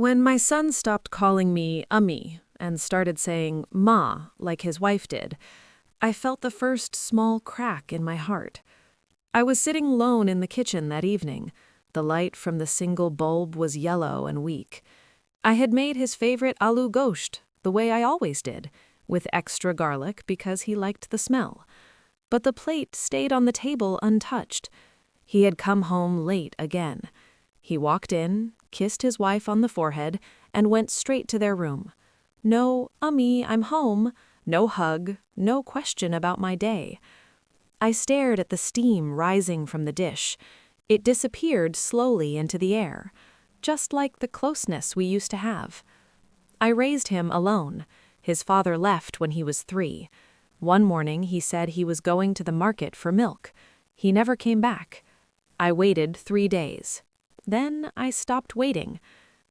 When my son stopped calling me Ummi and started saying Ma like his wife did, I felt the first small crack in my heart. I was sitting alone in the kitchen that evening. The light from the single bulb was yellow and weak. I had made his favorite aloo gosht, the way I always did, with extra garlic because he liked the smell. But the plate stayed on the table untouched. He had come home late again. He walked in, kissed his wife on the forehead, and went straight to their room. No, Ummi, I'm home. No hug, no question about my day. I stared at the steam rising from the dish. It disappeared slowly into the air, just like the closeness we used to have. I raised him alone. His father left when he was 3. One morning he said he was going to the market for milk. He never came back. I waited 3 days. Then I stopped waiting.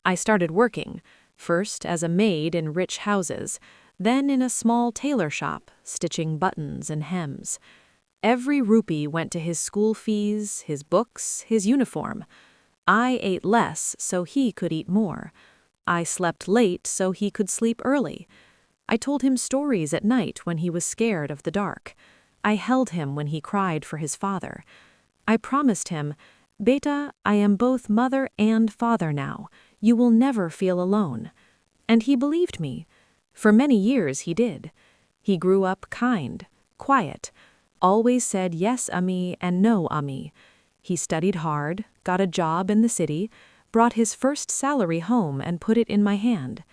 I started working, first as a maid in rich houses, then in a small tailor shop, stitching buttons and hems. Every rupee went to his school fees, his books, his uniform. I ate less so he could eat more. I slept late so he could sleep early. I told him stories at night when he was scared of the dark. I held him when he cried for his father. I promised him, Beta, I am both mother and father now. You will never feel alone. And he believed me. For many years he did. He grew up kind, quiet, always said yes, Ummi, and no, Ummi. He studied hard, got a job in the city, brought his first salary home and put it in my hand.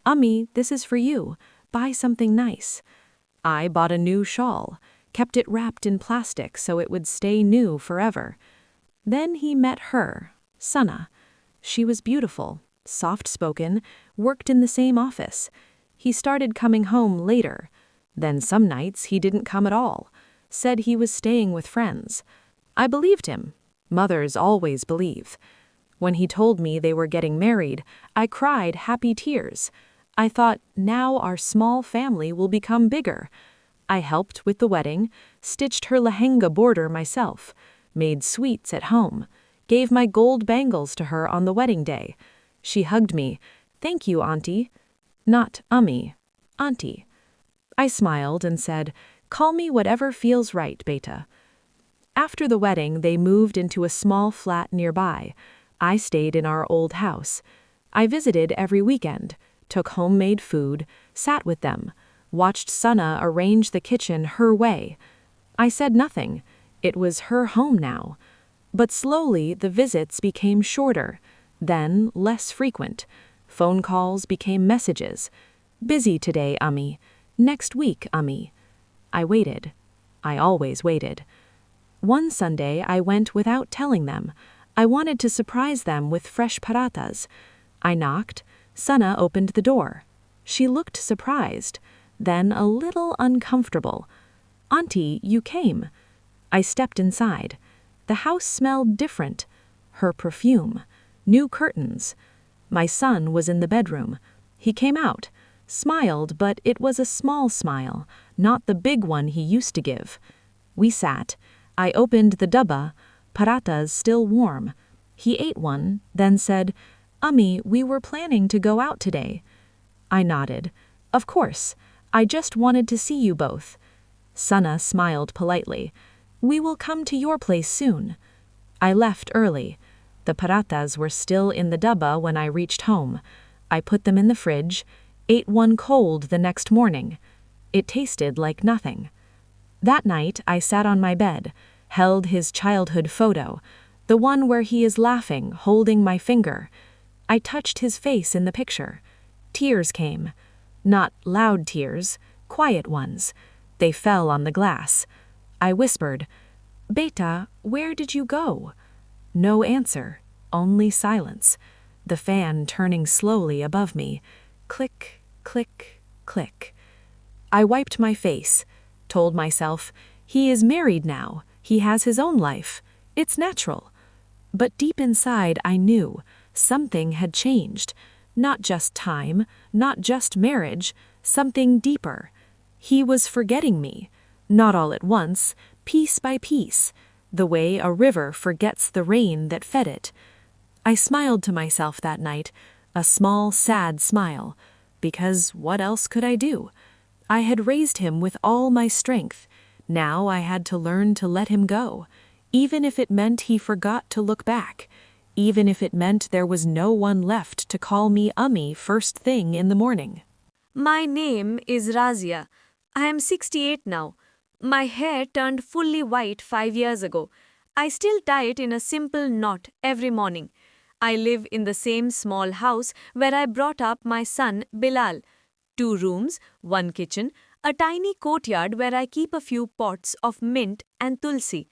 Ummi, this is for you. Buy something nice. I bought a new shawl, kept it wrapped in plastic so it would stay new forever. Then he met her, Sana. She was beautiful, soft-spoken, worked in the same office. He started coming home later. Then some nights he didn't come at all. Said he was staying with friends. I believed him. Mothers always believe. When he told me they were getting married, I cried happy tears. I thought, now our small family will become bigger. I helped with the wedding, stitched her lehenga border myself, made sweets at home, gave my gold bangles to her on the wedding day. She hugged me. Thank you, Auntie. Not Ummi, Auntie. I smiled and said, call me whatever feels right, Beta. After the wedding, they moved into a small flat nearby. I stayed in our old house. I visited every weekend, took homemade food, sat with them, watched Sana arrange the kitchen her way. I said nothing. It was her home now. But slowly the visits became shorter, then less frequent. Phone calls became messages. Busy today, Ummi. Next week, Ummi. I waited. I always waited. One Sunday I went without telling them. I wanted to surprise them with fresh paratas. I knocked. Sana opened the door. She looked surprised, then a little uncomfortable. Auntie, you came. I stepped inside. The house smelled different. Her perfume. New curtains. My son was in the bedroom. He came out, smiled, but it was a small smile, not the big one he used to give. We sat. I opened the dabba, paratas still warm. He ate one, then said, Ummi, we were planning to go out today. I nodded. Of course. I just wanted to see you both. Sana smiled politely. We will come to your place soon. I left early. The paratas were still in the dabba when I reached home. I put them in the fridge, ate one cold the next morning. It tasted like nothing. That night I sat on my bed, held his childhood photo, the one where he is laughing, holding my finger. I touched his face in the picture. Tears came. Not loud tears, quiet ones. They fell on the glass. I whispered, Beta, where did you go? No answer, only silence. The fan turning slowly above me. Click, click, click. I wiped my face, told myself, he is married now, he has his own life. It's natural. But deep inside I knew something had changed. Not just time, not just marriage, something deeper. He was forgetting me. Not all at once, piece by piece, the way a river forgets the rain that fed it. I smiled to myself that night, a small, sad smile, because what else could I do? I had raised him with all my strength. Now I had to learn to let him go, even if it meant he forgot to look back, even if it meant there was no one left to call me Ummi first thing in the morning. My name is Razia. I am 68 now. My hair turned fully white 5 years ago. I still tie it in a simple knot every morning. I live in the same small house where I brought up my son Bilal. 2 rooms, one kitchen, a tiny courtyard where I keep a few pots of mint and tulsi.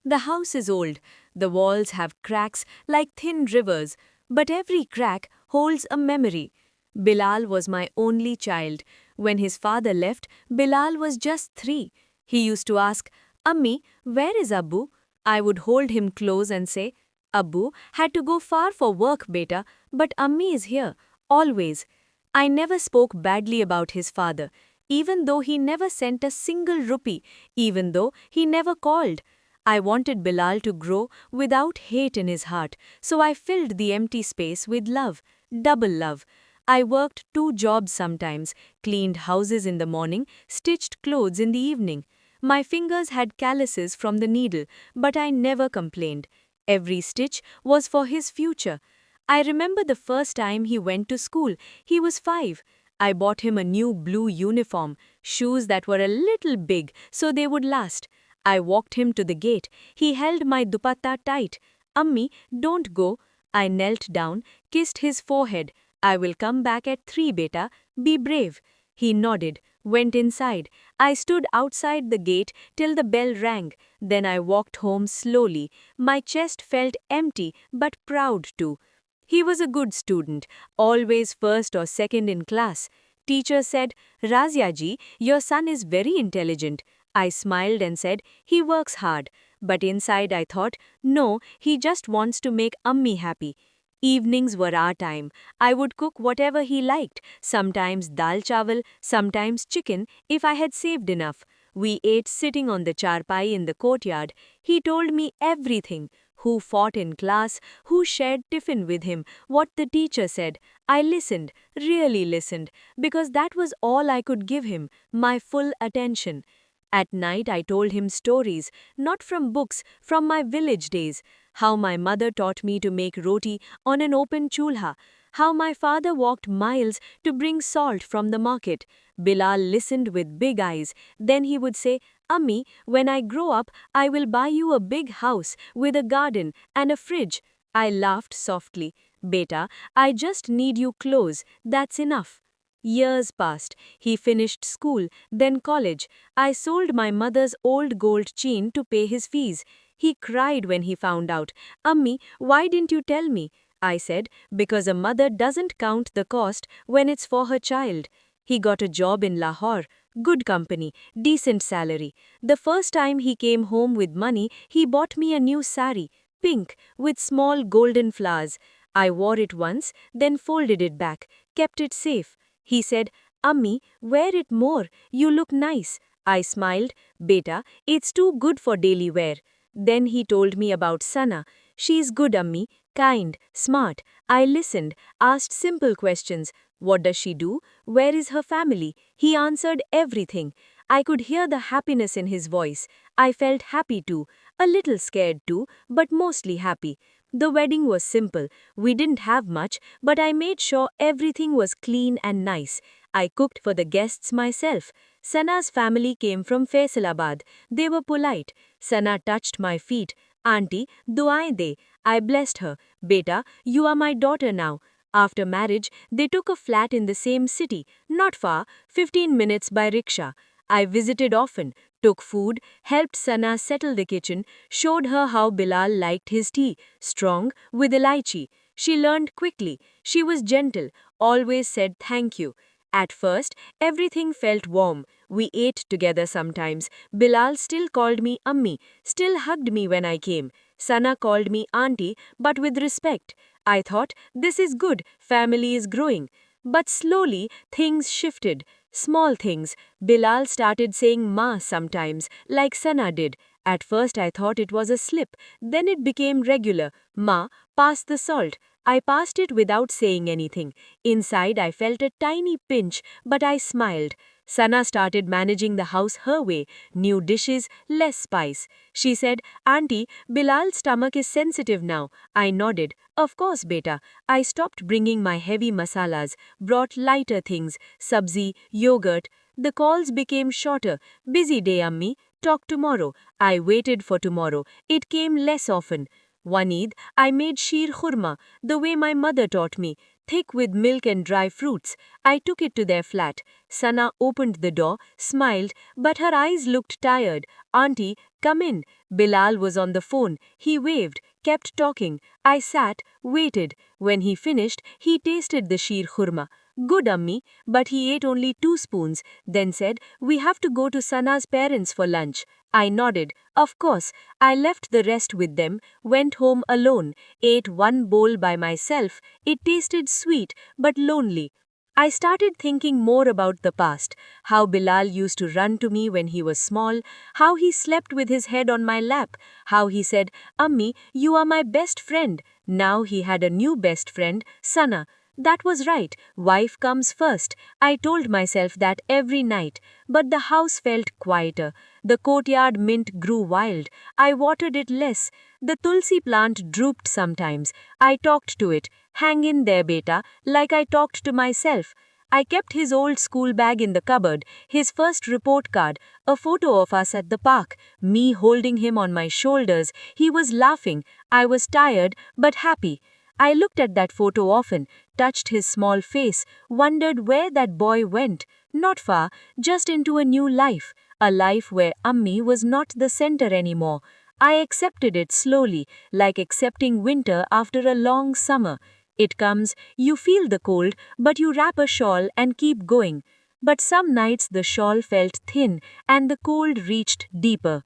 The house is old. The walls have cracks like thin rivers, but every crack holds a memory. Bilal was my only child. When his father left, Bilal was just 3. He used to ask, Ammi, where is Abbu? I would hold him close and say, Abbu had to go far for work, beta, but Ammi is here, always. I never spoke badly about his father, even though he never sent a single rupee, even though he never called. I wanted Bilal to grow without hate in his heart, so I filled the empty space with love, double love. I worked 2 jobs sometimes, cleaned houses in the morning, stitched clothes in the evening. My fingers had calluses from the needle, but I never complained. Every stitch was for his future. I remember the first time he went to school. He was 5. I bought him a new blue uniform, shoes that were a little big so they would last. I walked him to the gate. He held my dupatta tight. Ammi, don't go. I knelt down, kissed his forehead. I will come back at 3, beta. Be brave. He nodded, went inside. I stood outside the gate till the bell rang. Then I walked home slowly. My chest felt empty but proud too. He was a good student, always first or second in class. Teacher said, Razia ji, your son is very intelligent. I smiled and said, he works hard. But inside I thought, no, he just wants to make Ammi happy. Evenings were our time. I would cook whatever he liked, sometimes dal chawal, sometimes chicken, if I had saved enough. We ate sitting on the charpai in the courtyard. He told me everything. Who fought in class, who shared tiffin with him, what the teacher said. I listened, really listened, because that was all I could give him, my full attention. At night I told him stories, not from books, from my village days. How my mother taught me to make roti on an open chulha. How my father walked miles to bring salt from the market. Bilal listened with big eyes. Then he would say, Ammi, when I grow up, I will buy you a big house with a garden and a fridge. I laughed softly. Beta, I just need you close. That's enough. Years passed. He finished school, then college. I sold my mother's old gold chain to pay his fees. He cried when he found out. Ammi, why didn't you tell me? I said, because a mother doesn't count the cost when it's for her child. He got a job in Lahore. Good company, decent salary. The first time he came home with money, he bought me a new sari, pink, with small golden flowers. I wore it once, then folded it back, kept it safe. He said, Ammi, wear it more. You look nice. I smiled. Beta, it's too good for daily wear. Then he told me about Sana. She's good, Ammi, kind, smart. I listened, asked simple questions. What does she do? Where is her family? He answered everything. I could hear the happiness in his voice. I felt happy too, a little scared too, but mostly happy. The wedding was simple. We didn't have much, but I made sure everything was clean and nice. I cooked for the guests myself. Sana's family came from Faisalabad. They were polite. Sana touched my feet. Auntie, duaएं de. I blessed her. Beta, you are my daughter now. After marriage, they took a flat in the same city, not far, 15 minutes by rickshaw. I visited often, took food, helped Sana settle the kitchen, showed her how Bilal liked his tea, strong, with elaichi. She learned quickly. She was gentle, always said thank you. At first, everything felt warm. We ate together sometimes. Bilal still called me Ammi, still hugged me when I came. Sana called me Auntie, but with respect. I thought, this is good, family is growing. But slowly, things shifted. Small things. Bilal started saying Ma sometimes, like Sana did. At first I thought it was a slip, then it became regular. Ma, pass the salt. I passed it without saying anything. Inside I felt a tiny pinch, but I smiled. Sana started managing the house her way. New dishes, less spice. She said, Auntie, Bilal's stomach is sensitive now. I nodded. Of course, beta. I stopped bringing my heavy masalas, brought lighter things, sabzi, yogurt. The calls became shorter. Busy day, Ammi. Talk tomorrow. I waited for tomorrow. It came less often. One Eid, I made sheer khurma, the way my mother taught me, thick with milk and dry fruits. I took it to their flat. Sana opened the door, smiled, but her eyes looked tired. Auntie, come in. Bilal was on the phone. He waved, kept talking. I sat, waited. When he finished, he tasted the sheer khurma. Good, Ammi, but he ate only 2 spoons, then said, We have to go to Sana's parents for lunch. I nodded. Of course. I left the rest with them, went home alone, ate one bowl by myself. It tasted sweet, but lonely. I started thinking more about the past, how Bilal used to run to me when he was small, how he slept with his head on my lap, how he said, Ammi, you are my best friend. Now he had a new best friend, Sana. That was right, wife comes first. I told myself that every night, but the house felt quieter. The courtyard mint grew wild. I watered it less. The tulsi plant drooped sometimes. I talked to it. Hang in there, beta, like I talked to myself. I kept his old school bag in the cupboard, his first report card, a photo of us at the park, me holding him on my shoulders. He was laughing. I was tired, but happy. I looked at that photo often, touched his small face, wondered where that boy went. Not far, just into a new life, a life where Ammi was not the center anymore. I accepted it slowly, like accepting winter after a long summer. It comes, you feel the cold, but you wrap a shawl and keep going. But some nights the shawl felt thin and the cold reached deeper.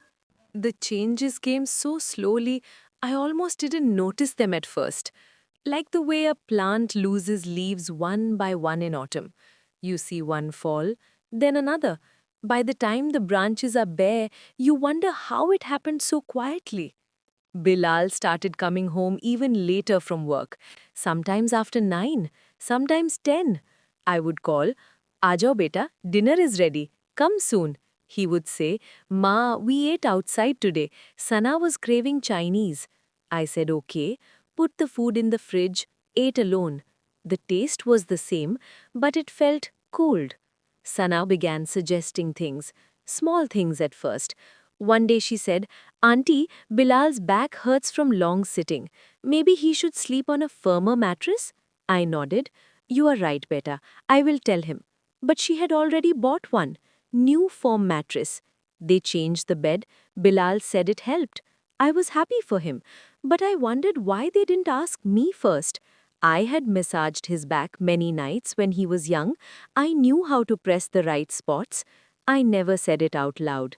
The changes came so slowly, I almost didn't notice them at first. Like the way a plant loses leaves one by one in autumn. You see one fall, then another. By the time the branches are bare, you wonder how it happened so quietly. Bilal started coming home even later from work, sometimes after 9, sometimes 10. I would call, Aajao beta, dinner is ready, come soon. He would say, Ma, we ate outside today. Sana was craving Chinese. I said, okay, put the food in the fridge, ate alone. The taste was the same, but it felt cold. Sana began suggesting things, small things at first. One day she said, Auntie, Bilal's back hurts from long sitting. Maybe he should sleep on a firmer mattress? I nodded. You are right, beta. I will tell him. But she had already bought one. New foam mattress. They changed the bed. Bilal said it helped. I was happy for him. But I wondered why they didn't ask me first. I had massaged his back many nights when he was young. I knew how to press the right spots. I never said it out loud.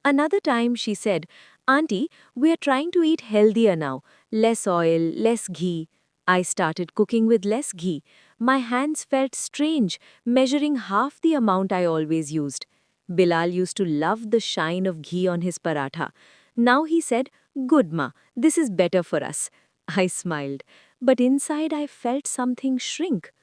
Another time she said, Auntie, we are trying to eat healthier now. Less oil, less ghee. I started cooking with less ghee. My hands felt strange, measuring half the amount I always used. Bilal used to love the shine of ghee on his paratha. Now he said, Good ma, this is better for us. I smiled, but inside I felt something shrink.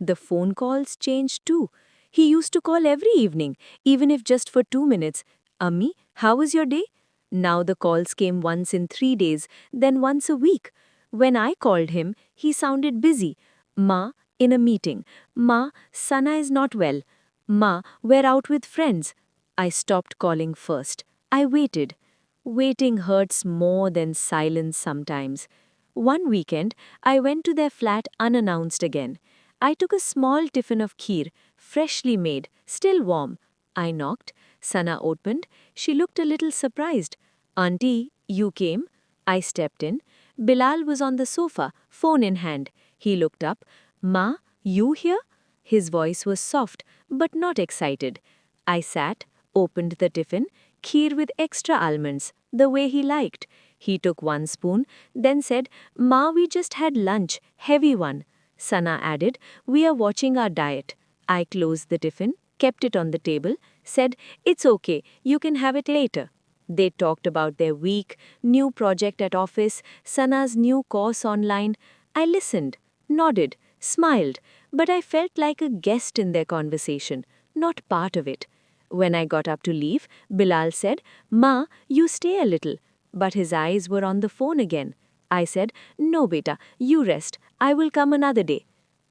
The phone calls changed too. He used to call every evening, even if just for 2 minutes. Ammi, how was your day? Now the calls came once in 3 days, then once a week. When I called him, he sounded busy. Ma, in a meeting. Ma, Sana is not well. Ma, we're out with friends. I stopped calling first. I waited. Waiting hurts more than silence sometimes. One weekend, I went to their flat unannounced again. I took a small tiffin of kheer, freshly made, still warm. I knocked. Sana opened. She looked a little surprised. Auntie, you came? I stepped in. Bilal was on the sofa, phone in hand. He looked up. Ma, you here? His voice was soft, but not excited. I sat, opened the tiffin, kheer with extra almonds, the way he liked. He took 1 spoon, then said, Ma, we just had lunch, heavy one. Sana added, We are watching our diet. I closed the tiffin, kept it on the table, said, It's okay, you can have it later. They talked about their week, new project at office, Sana's new course online. I listened, nodded, smiled, but I felt like a guest in their conversation, not part of it. When I got up to leave, Bilal said, "Ma, you stay a little." But his eyes were on the phone again. I said, "No, beta, you rest. I will come another day."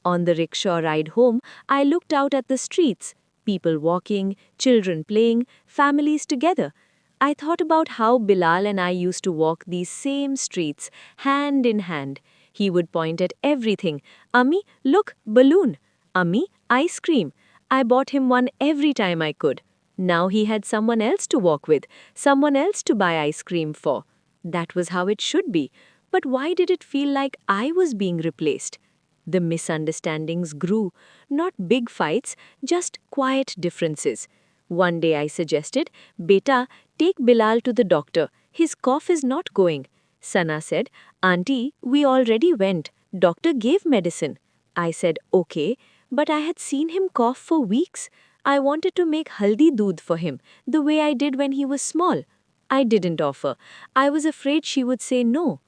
On the rickshaw ride home, I looked out at the streets. People walking, children playing, families together. I thought about how Bilal and I used to walk these same streets, hand in hand. He would point at everything. "Ammi, look, balloon. Ammi, ice cream." I bought him one every time I could. Now he had someone else to walk with, someone else to buy ice cream for. That was how it should be. But why did it feel like I was being replaced? The misunderstandings grew, not big fights, just quiet differences. One day I suggested, "Beta, take Bilal to the doctor. His cough is not going." Sana said, "Auntie, we already went. Doctor gave medicine." I said, "Okay," but I had seen him cough for weeks. I wanted to make haldi doodh for him, the way I did when he was small. I didn't offer. I was afraid she would say no.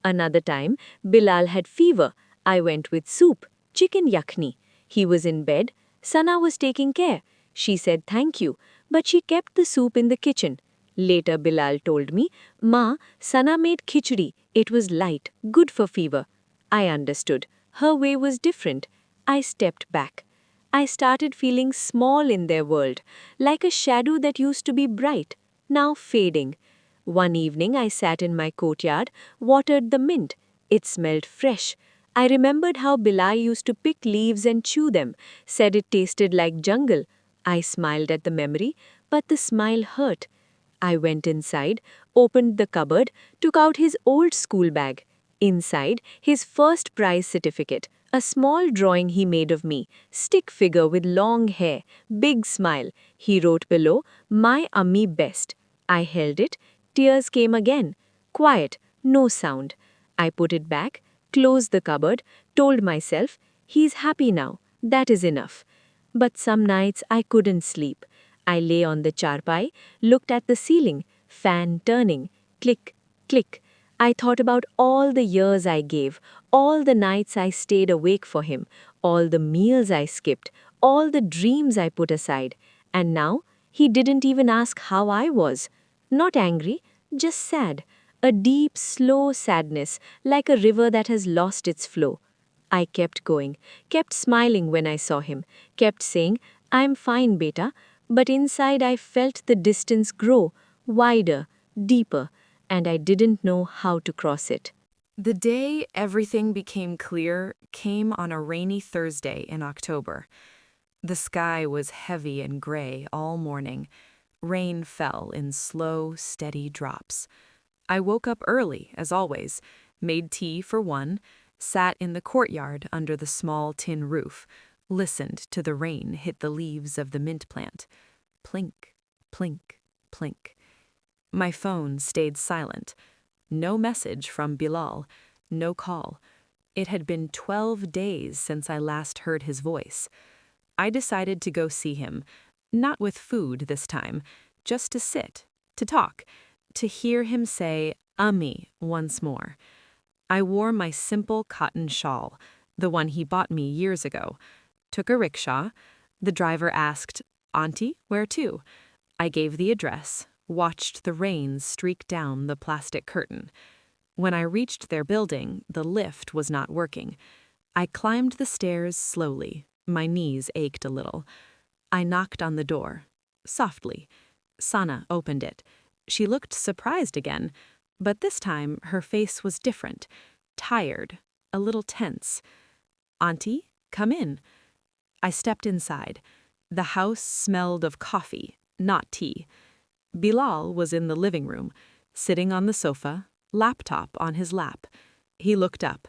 Another time, Bilal had fever. I went with soup, chicken yakhni. He was in bed. Sana was taking care. She said thank you, but she kept the soup in the kitchen. Later, Bilal told me, "Ma, Sana made khichdi. It was light, good for fever." I understood. Her way was different. I stepped back. I started feeling small in their world, like a shadow that used to be bright, now fading. One evening I sat in my courtyard, watered the mint. It smelled fresh. I remembered how Bilal used to pick leaves and chew them, said it tasted like jungle. I smiled at the memory, but the smile hurt. I went inside, opened the cupboard, took out his old school bag. Inside, his first prize certificate, a small drawing he made of me, stick figure with long hair, big smile. He wrote below, "My Ammi best." I held it. Tears came again. Quiet, no sound. I put it back, closed the cupboard, told myself, "He's happy now. That is enough." But some nights I couldn't sleep. I lay on the charpai, looked at the ceiling, fan turning, click, click. I thought about all the years I gave, all the nights I stayed awake for him, all the meals I skipped, all the dreams I put aside. And now, he didn't even ask how I was. Not angry, just sad. A deep, slow sadness, like a river that has lost its flow. I kept going, kept smiling when I saw him, kept saying, "I'm fine, beta." But inside I felt the distance grow, wider, deeper, and I didn't know how to cross it. The day everything became clear came on a rainy Thursday in October. The sky was heavy and gray all morning. Rain fell in slow, steady drops. I woke up early, as always, made tea for one, sat in the courtyard under the small tin roof, listened to the rain hit the leaves of the mint plant. Plink, plink, plink. My phone stayed silent. No message from Bilal, no call. It had been 12 days since I last heard his voice. I decided to go see him, not with food this time, just to sit, to talk, to hear him say "Ammi" once more. I wore my simple cotton shawl, the one he bought me years ago, took a rickshaw. The driver asked, "Auntie, where to?" I gave the address, watched the rain streak down the plastic curtain. When I reached their building, the lift was not working. I climbed the stairs slowly. My knees ached a little. I knocked on the door, softly. Sana opened it. She looked surprised again, but this time her face was different, tired, a little tense. "Auntie, come in." I stepped inside. The house smelled of coffee, not tea. Bilal was in the living room, sitting on the sofa, laptop on his lap. He looked up.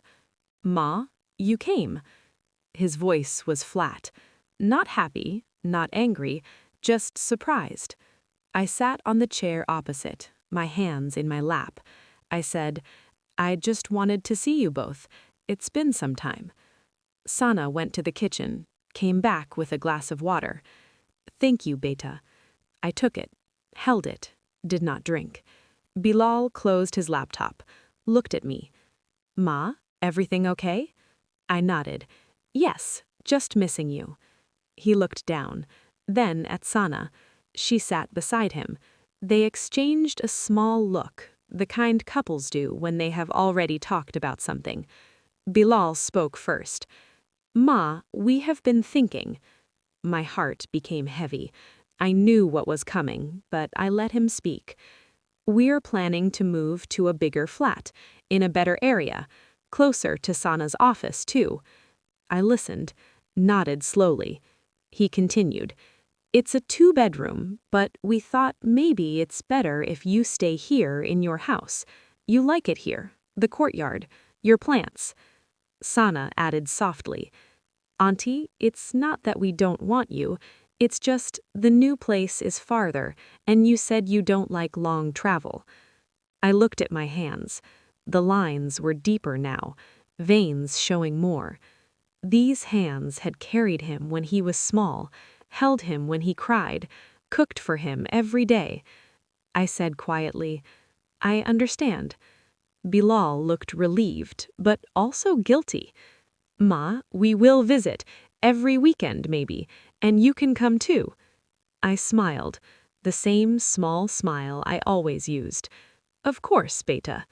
"Ma, you came." His voice was flat. Not happy, not angry, just surprised. I sat on the chair opposite, my hands in my lap. I said, "I just wanted to see you both. It's been some time." Sana went to the kitchen, came back with a glass of water. "Thank you, beta." I took it, held it. did not drink. Bilal closed his laptop, looked at me. Ma, everything okay? I nodded. Yes, just missing you. He looked down, then at Sana. She sat beside him. They exchanged a small look, the kind couples do when they have already talked about something. Bilal spoke first. Ma, we have been thinking. My heart became heavy. I knew what was coming, but I let him speak. We're planning to move to a bigger flat, in a better area, closer to Sana's office, too. I listened, nodded slowly. He continued. It's a 2-bedroom, but we thought maybe it's better if you stay here in your house. You like it here, the courtyard, your plants. Sana added softly. Auntie, it's not that we don't want you. It's just the new place is farther, and you said you don't like long travel. I looked at my hands. The lines were deeper now, veins showing more. These hands had carried him when he was small, held him when he cried, cooked for him every day. I said quietly, I understand. Bilal looked relieved, but also guilty. Ma, we will visit, every weekend maybe, and you can come too. I smiled, the same small smile I always used. Of course, beta.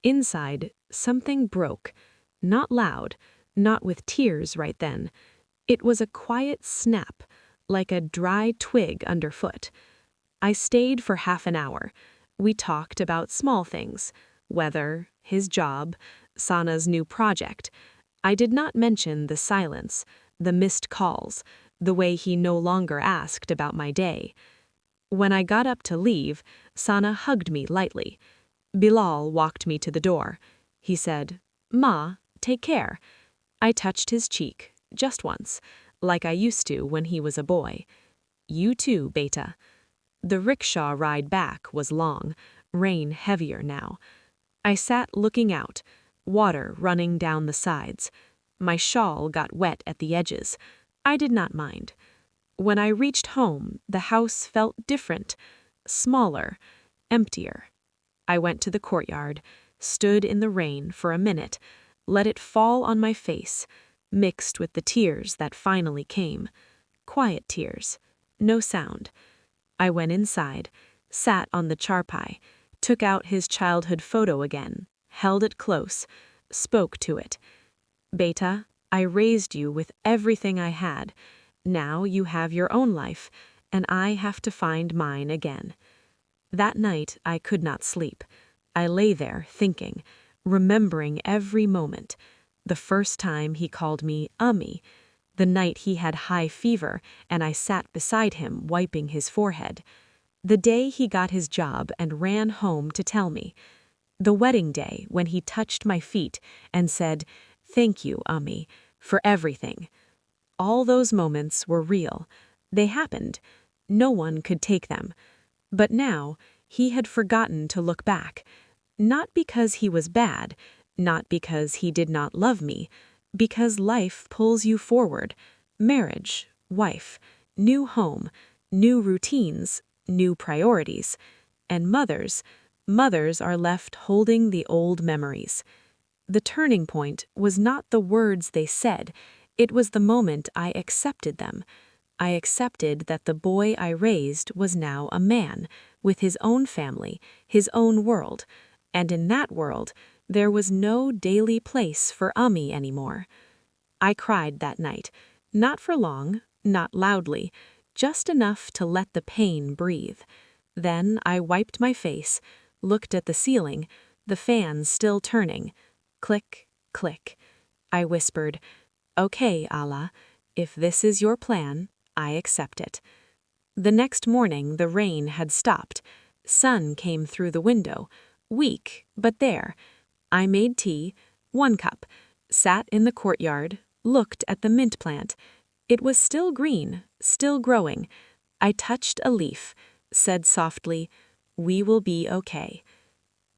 Inside, something broke. Not loud, not with tears right then. It was a quiet snap, like a dry twig underfoot. I stayed for half an hour. We talked about small things, weather, his job, Sana's new project. I did not mention the silence, the missed calls, the way he no longer asked about my day. When I got up to leave, Sana hugged me lightly. Bilal walked me to the door. He said, Ma, take care. I touched his cheek, just once, like I used to when he was a boy. You too, beta. The rickshaw ride back was long, rain heavier now. I sat looking out, water running down the sides. My shawl got wet at the edges. I did not mind. When I reached home, the house felt different, smaller, emptier. I went to the courtyard, stood in the rain for a minute, let it fall on my face, mixed with the tears that finally came. Quiet tears, no sound. I went inside, sat on the charpai, took out his childhood photo again, held it close, spoke to it. Beta, I raised you with everything I had. Now you have your own life, and I have to find mine again. That night I could not sleep. I lay there thinking, remembering every moment. The first time he called me Ummi, the night he had high fever and I sat beside him wiping his forehead. The day he got his job and ran home to tell me. The wedding day when he touched my feet and said, Thank you, Ummi, for everything. All those moments were real. They happened. No one could take them. But now, he had forgotten to look back. Not because he was bad, not because he did not love me, because life pulls you forward. Marriage, wife, new home, new routines, new priorities. And mothers are left holding the old memories. The turning point was not the words they said, it was the moment I accepted them. I accepted that the boy I raised was now a man, with his own family, his own world, and in that world, there was no daily place for Ummi anymore. I cried that night, not for long, not loudly, just enough to let the pain breathe. Then I wiped my face, looked at the ceiling, the fan still turning. Click, click. I whispered, Okay, Allah, if this is your plan, I accept it. The next morning the rain had stopped. Sun came through the window, weak, but there. I made tea, 1 cup, sat in the courtyard, looked at the mint plant. It was still green, still growing. I touched a leaf, said softly, We will be okay.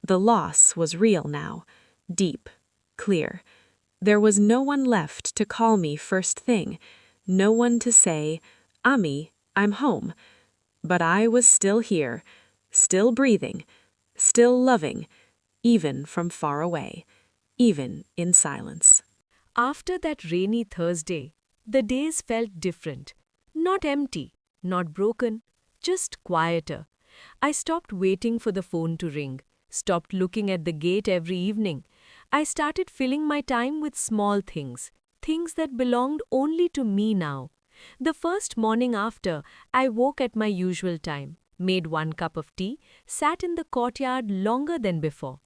The loss was real now, deep, clear. There was no one left to call me first thing, no one to say, Ummi, I'm home. But I was still here, still breathing, still loving, even from far away, even in silence. After that rainy Thursday, the days felt different. Not empty, not broken, just quieter. I stopped waiting for the phone to ring, stopped looking at the gate every evening. I started filling my time with small things, things that belonged only to me now. The first morning after, I woke at my usual time, made 1 cup of tea, sat in the courtyard longer than before.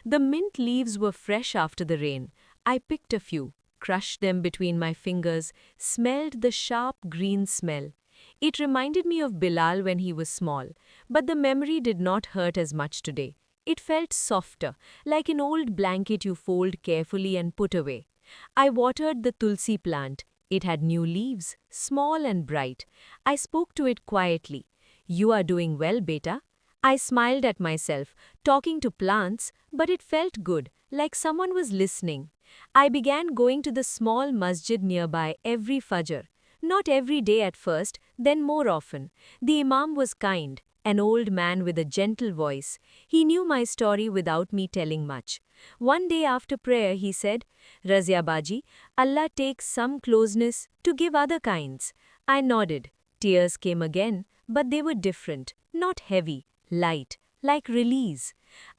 The mint leaves were fresh after the rain. I picked a few, crushed them between my fingers, smelled the sharp green smell. It reminded me of Bilal when he was small, but the memory did not hurt as much today. It felt softer, like an old blanket you fold carefully and put away. I watered the tulsi plant. It had new leaves, small and bright. I spoke to it quietly. "You are doing well, beta." I smiled at myself, talking to plants, but it felt good, like someone was listening. I began going to the small masjid nearby every Fajr. Not every day at first, then more often. The Imam was kind, an old man with a gentle voice. He knew my story without me telling much. One day after prayer, he said, "Razia Baji, Allah takes some closeness to give other kinds." I nodded. Tears came again, but they were different, not heavy, light, like release.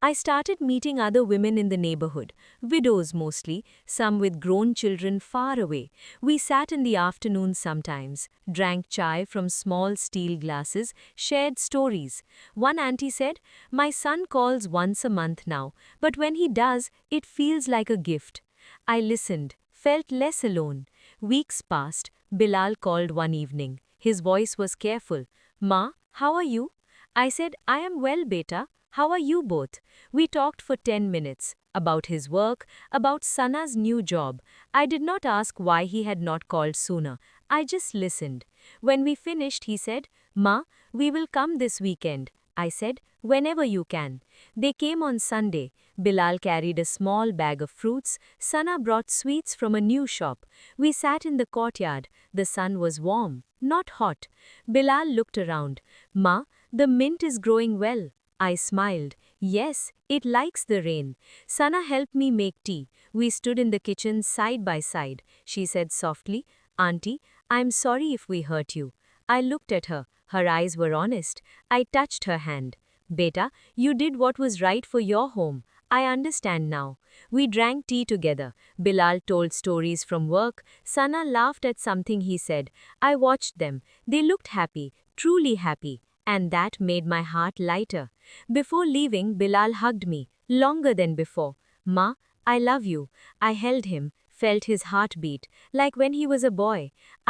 I started meeting other women in the neighborhood, widows mostly, some with grown children far away. We sat in the afternoon sometimes, drank chai from small steel glasses, shared stories. One auntie said, "My son calls once a month now, but when he does, it feels like a gift." I listened, felt less alone. Weeks passed. Bilal called one evening. His voice was careful. "Ma, how are you?" I said, "I am well, beta. How are you both?" We talked for 10 minutes. About his work, about Sana's new job. I did not ask why he had not called sooner. I just listened. When we finished, he said, "Ma, we will come this weekend." I said, "Whenever you can." They came on Sunday. Bilal carried a small bag of fruits. Sana brought sweets from a new shop. We sat in the courtyard. The sun was warm, not hot. Bilal looked around. "Ma, the mint is growing well." I smiled. "Yes, it likes the rain." Sana helped me make tea. We stood in the kitchen side by side. She said softly, "Auntie, I'm sorry if we hurt you." I looked at her. Her eyes were honest. I touched her hand. "Beta, you did what was right for your home. I understand now." We drank tea together. Bilal told stories from work. Sana laughed at something he said. I watched them. They looked happy, truly happy. And that made my heart lighter. Before leaving, Bilal hugged me, longer than before. "Ma, I love you." I held him, felt his heartbeat, like when he was a boy.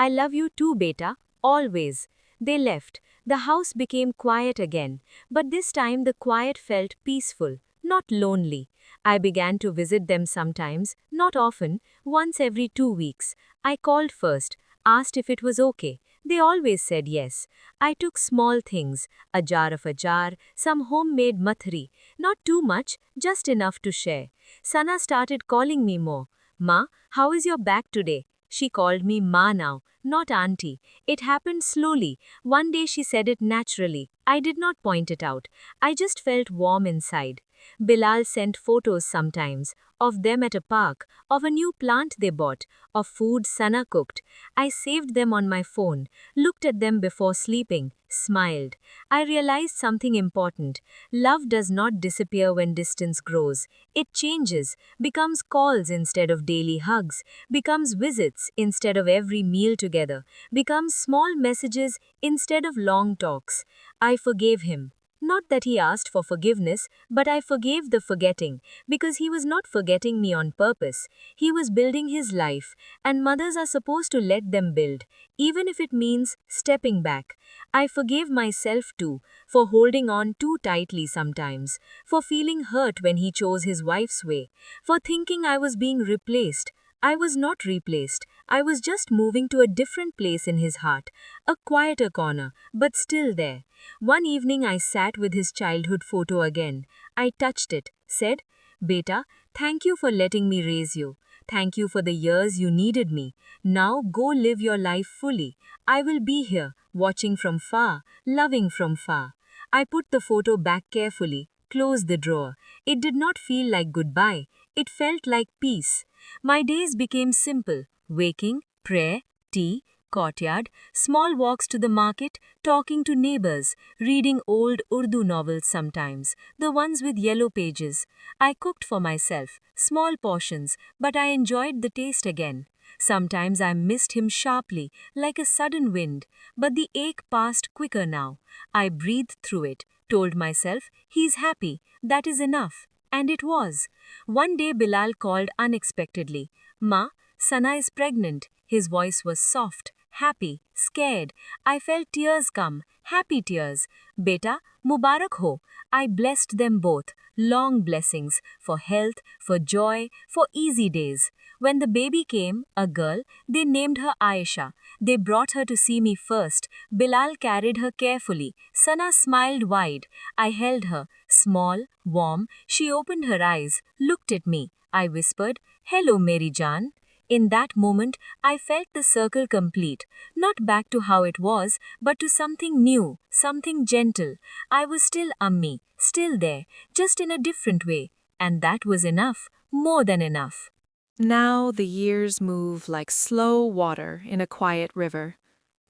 "I love you too, beta, always." They left. The house became quiet again, but this time the quiet felt peaceful, not lonely. I began to visit them sometimes, not often, once every 2 weeks. I called first, asked if it was okay. They always said yes. I took small things, a jar of achar, some homemade mathri, not too much, just enough to share. Sana started calling me more. "Ma, how is your back today?" She called me Ma now, not auntie. It happened slowly. One day she said it naturally. I did not point it out. I just felt warm inside. Bilal sent photos sometimes, of them at a park, of a new plant they bought, of food Sana cooked. I saved them on my phone, looked at them before sleeping, smiled. I realized something important. Love does not disappear when distance grows. It changes, becomes calls instead of daily hugs, becomes visits instead of every meal together, becomes small messages instead of long talks. I forgave him. Not that he asked for forgiveness, but I forgave the forgetting, because he was not forgetting me on purpose. He was building his life, and mothers are supposed to let them build, even if it means stepping back. I forgave myself too, for holding on too tightly sometimes, for feeling hurt when he chose his wife's way, for thinking I was being replaced. I was not replaced. I was just moving to a different place in his heart, a quieter corner, but still there. One evening I sat with his childhood photo again. I touched it, said, "Beta, thank you for letting me raise you. Thank you for the years you needed me. Now go live your life fully. I will be here, watching from far, loving from far." I put the photo back carefully, closed the drawer. It did not feel like goodbye. It felt like peace. My days became simple: waking, prayer, tea, courtyard, small walks to the market, talking to neighbors, reading old Urdu novels sometimes, the ones with yellow pages. I cooked for myself, small portions, but I enjoyed the taste again. Sometimes I missed him sharply, like a sudden wind, but the ache passed quicker now. I breathed through it, told myself, he's happy, that is enough. And it was. One day Bilal called unexpectedly. Ma, Sana is pregnant. His voice was soft, happy, scared. I felt tears come, happy tears. Beta, Mubarak ho. I blessed them both, long blessings, for health, for joy, for easy days. When the baby came, a girl, they named her Aisha. They brought her to see me first. Bilal carried her carefully. Sana smiled wide. I held her, small, warm. She opened her eyes, looked at me. I whispered, "Hello, Mary Jaan." In that moment, I felt the circle complete, not back to how it was, but to something new, something gentle. I was still Ammi, still there, just in a different way. And that was enough, more than enough. Now the years move like slow water in a quiet river,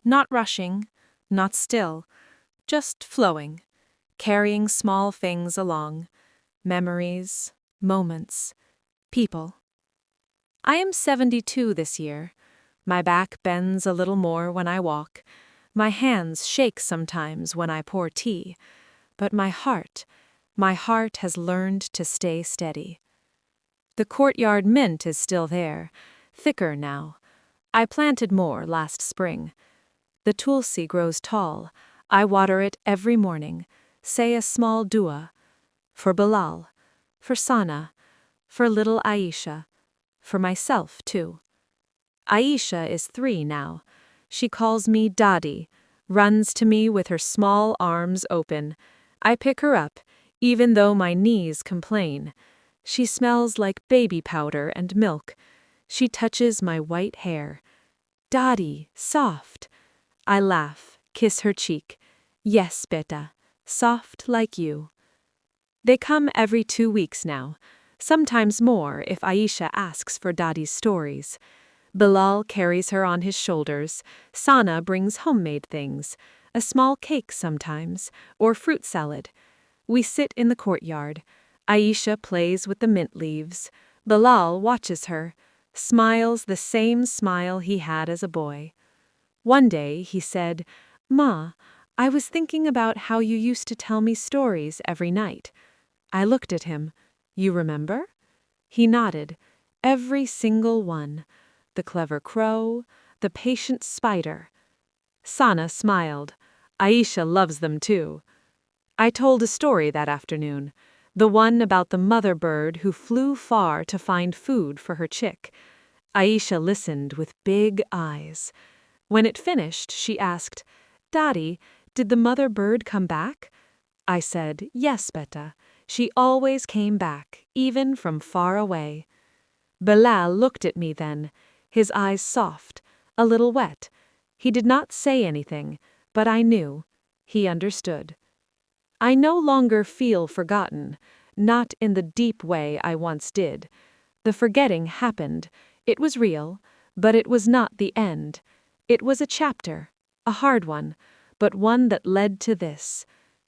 not rushing, not still, just flowing, carrying small things along, memories, moments, people. I am 72 this year. My back bends a little more when I walk. My hands shake sometimes when I pour tea. But my heart has learned to stay steady. The courtyard mint is still there, thicker now. I planted more last spring. The tulsi grows tall. I water it every morning, say a small dua. For Bilal, for Sana, for little Aisha, for myself too. Aisha is 3 now. She calls me Dadi, runs to me with her small arms open. I pick her up, even though my knees complain. She smells like baby powder and milk. She touches my white hair. Dadi, soft. I laugh, kiss her cheek. Yes, beta, soft like you. They come every 2 weeks now, sometimes more if Aisha asks for Dadi's stories. Bilal carries her on his shoulders. Sana brings homemade things, a small cake sometimes, or fruit salad. We sit in the courtyard. Aisha plays with the mint leaves. Bilal watches her, smiles the same smile he had as a boy. One day he said, "Ma, I was thinking about how you used to tell me stories every night." I looked at him. "You remember?" He nodded. "Every single one. The clever crow, the patient spider." Sana smiled. "Aisha loves them too." I told a story that afternoon, the one about the mother bird who flew far to find food for her chick. Aisha listened with big eyes. When it finished, she asked, "Daddy, did the mother bird come back?" I said, "Yes, beta. She always came back, even from far away." Bilal looked at me then, his eyes soft, a little wet. He did not say anything, but I knew. He understood. I no longer feel forgotten, not in the deep way I once did. The forgetting happened. It was real, but it was not the end. It was a chapter, a hard one, but one that led to this,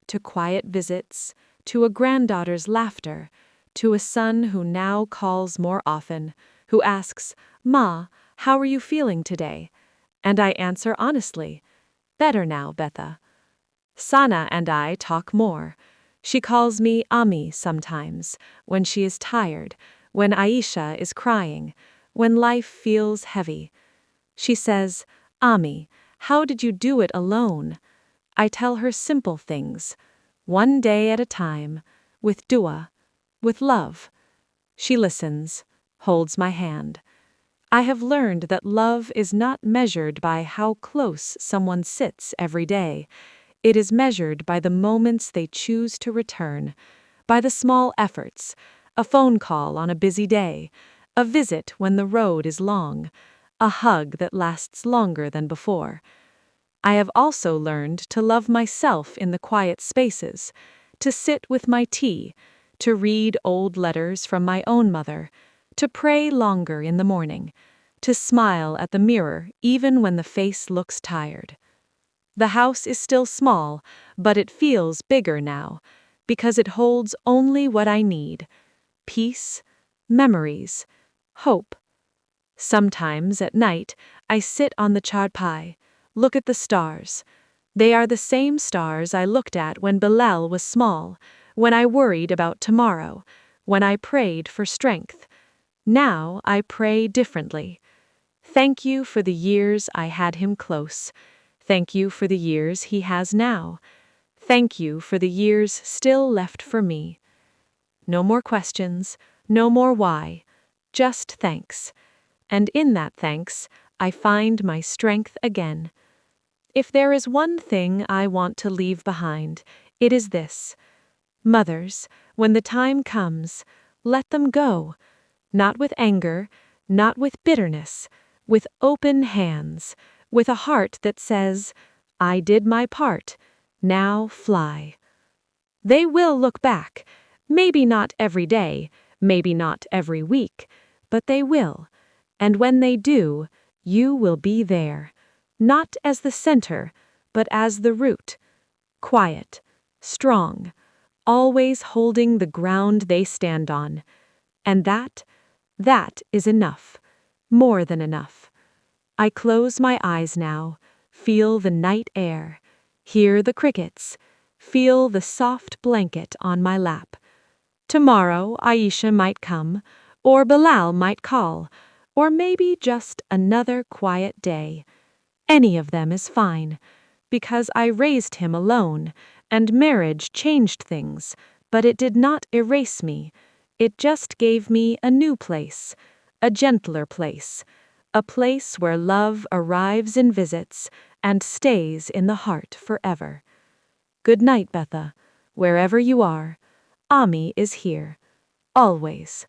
to quiet visits, to a granddaughter's laughter, to a son who now calls more often, who asks, "Ma, how are you feeling today?" And I answer honestly, "Better now, Betha." Sana and I talk more. She calls me Ami sometimes, when she is tired, when Aisha is crying, when life feels heavy. She says, "Ami, how did you do it alone?" I tell her simple things, one day at a time, with dua, with love. She listens, holds my hand. I have learned that love is not measured by how close someone sits every day. It is measured by the moments they choose to return, by the small efforts, a phone call on a busy day, a visit when the road is long, a hug that lasts longer than before. I have also learned to love myself in the quiet spaces, to sit with my tea, to read old letters from my own mother, to pray longer in the morning, to smile at the mirror even when the face looks tired. The house is still small, but it feels bigger now, because it holds only what I need: peace, memories, hope. Sometimes at night, I sit on the charpai, look at the stars. They are the same stars I looked at when Bilal was small, when I worried about tomorrow, when I prayed for strength. Now I pray differently. Thank you for the years I had him close. Thank you for the years he has now. Thank you for the years still left for me. No more questions, no more why, just thanks. And in that thanks, I find my strength again. If there is one thing I want to leave behind, it is this: mothers, when the time comes, let them go. Not with anger, not with bitterness, with open hands, with a heart that says, I did my part, now fly. They will look back, maybe not every day, maybe not every week, but they will. And when they do, you will be there, not as the center, but as the root, quiet, strong, always holding the ground they stand on. And that is enough, more than enough. I close my eyes now, feel the night air, hear the crickets, feel the soft blanket on my lap. Tomorrow Aisha might come, or Bilal might call, or maybe just another quiet day. Any of them is fine, because I raised him alone, and marriage changed things, but it did not erase me. It just gave me a new place, a gentler place, a place where love arrives in visits and stays in the heart forever. Good night, Betha. Wherever you are, Ami is here, always.